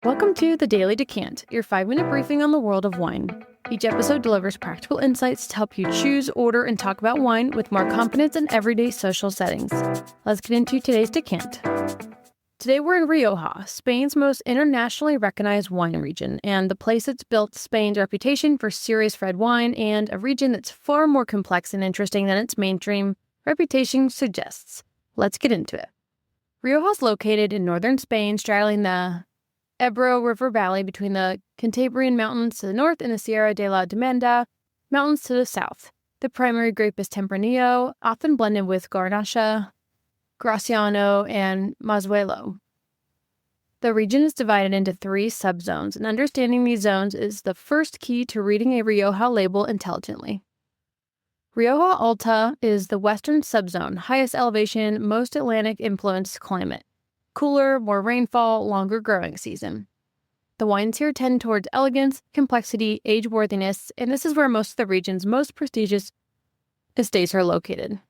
Welcome to the Daily Decant, your 5-minute briefing on the world of wine. Each episode delivers practical insights to help you choose, order, and talk about wine with more confidence in everyday social settings. Let's get into today's decant. Today we're in Rioja, Spain's most internationally recognized wine region, and the place that's built Spain's reputation for serious red wine, and a region that's far more complex and interesting than its mainstream reputation suggests. Let's get into it. Rioja is located in northern Spain, straddling the Ebro River Valley between the Cantabrian Mountains to the north and the Sierra de la Demanda Mountains to the south. The primary grape is Tempranillo, often blended with Garnacha, Graciano, and Mazuelo. The region is divided into 3 subzones, and understanding these zones is the first key to reading a Rioja label intelligently. Rioja Alta is the western subzone, highest elevation, most Atlantic-influenced climate. Cooler, more rainfall, longer growing season. The wines here tend towards elegance, complexity, age-worthiness, and this is where most of the region's most prestigious estates are located,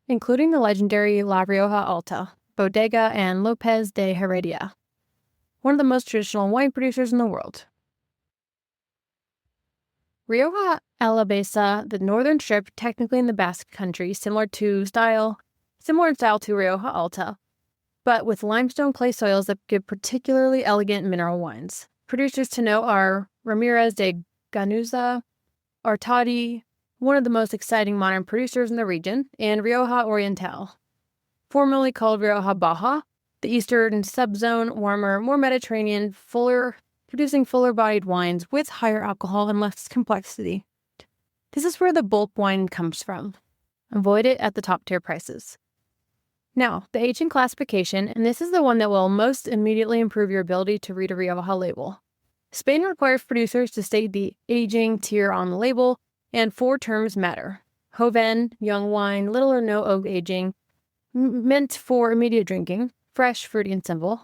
including the legendary La Rioja Alta, Bodega, and Lopez de Heredia, one of the most traditional wine producers in the world. Rioja Alavesa, the northern strip, technically in the Basque Country, similar in style to Rioja Alta, but with limestone clay soils that give particularly elegant mineral wines. Producers to know are Ramirez de Ganuza, Artadi, one of the most exciting modern producers in the region, and Rioja Oriental, formerly called Rioja Baja, the eastern subzone, warmer, more Mediterranean, producing fuller-bodied wines with higher alcohol and less complexity. This is where the bulk wine comes from. Avoid it at the top-tier prices. Now, the aging classification, and this is the one that will most immediately improve your ability to read a Rioja label. Spain requires producers to state the aging tier on the label, and 4 terms matter. Joven, young wine, little or no oak aging, meant for immediate drinking, fresh, fruity, and simple.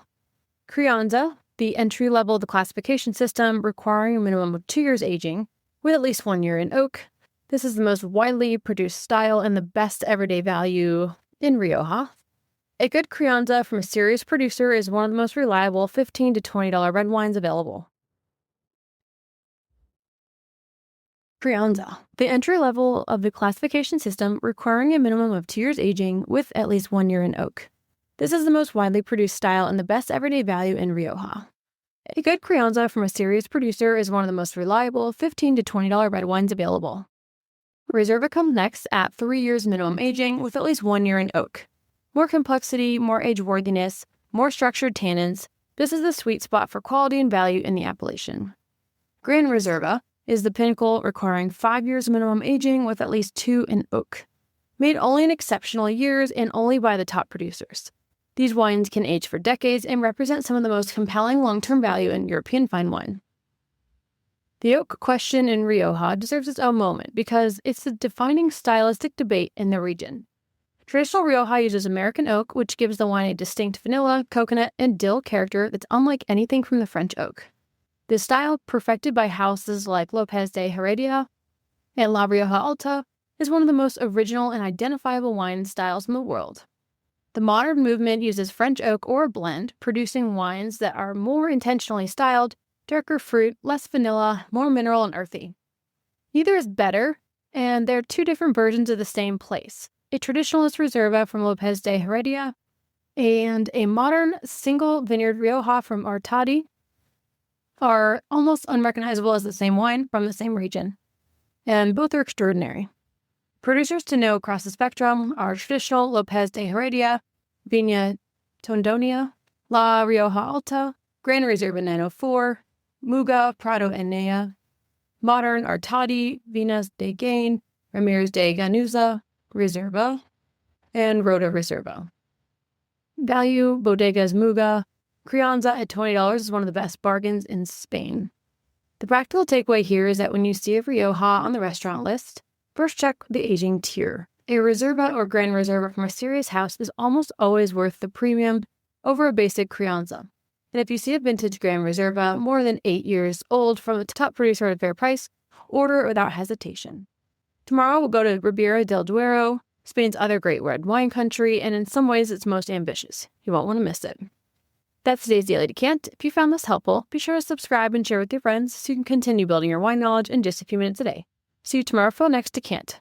Crianza, the entry level of the classification system, requiring a minimum of 2 years aging, with at least 1 year in oak. This is the most widely produced style and the best everyday value in Rioja. A good Crianza from a serious producer is one of the most reliable $15 to $20 red wines available. Crianza, the entry level of the classification system, requiring a minimum of 2 years aging with at least 1 year in oak. This is the most widely produced style and the best everyday value in Rioja. A good Crianza from a serious producer is one of the most reliable $15 to $20 red wines available. Reserva comes next at 3 years minimum aging with at least 1 year in oak. More complexity, more age-worthiness, more structured tannins. This is the sweet spot for quality and value in the appellation. Gran Reserva is the pinnacle, requiring 5 years minimum aging with at least 2 in oak. Made only in exceptional years and only by the top producers. These wines can age for decades and represent some of the most compelling long-term value in European fine wine. The oak question in Rioja deserves its own moment because it's the defining stylistic debate in the region. Traditional Rioja uses American oak, which gives the wine a distinct vanilla, coconut, and dill character that's unlike anything from the French oak. This style, perfected by houses like Lopez de Heredia and La Rioja Alta, is one of the most original and identifiable wine styles in the world. The modern movement uses French oak or a blend, producing wines that are more intentionally styled, darker fruit, less vanilla, more mineral and earthy. Neither is better, and they're 2 different versions of the same place. A traditionalist Reserva from Lopez de Heredia, and a modern single vineyard Rioja from Artadi are almost unrecognizable as the same wine from the same region, and both are extraordinary. Producers to know across the spectrum are traditional Lopez de Heredia, Viña Tondonia, La Rioja Alta, Gran Reserva 904, Muga, Prado and Nea, modern Artadi, Vinas de Gain, Ramirez de Ganuza, Reserva, and Rota Reserva. Value, Bodega's Muga. Crianza at $20 is one of the best bargains in Spain. The practical takeaway here is that when you see a Rioja on the restaurant list, first check the aging tier. A Reserva or Gran Reserva from a serious house is almost always worth the premium over a basic Crianza. And if you see a vintage Gran Reserva more than 8 years old from a top producer at a fair price, order it without hesitation. Tomorrow we'll go to Ribera del Duero, Spain's other great red wine country, and in some ways it's most ambitious. You won't want to miss it. That's today's Daily Decant. If you found this helpful, be sure to subscribe and share with your friends so you can continue building your wine knowledge in just a few minutes a day. See you tomorrow for the next Decant.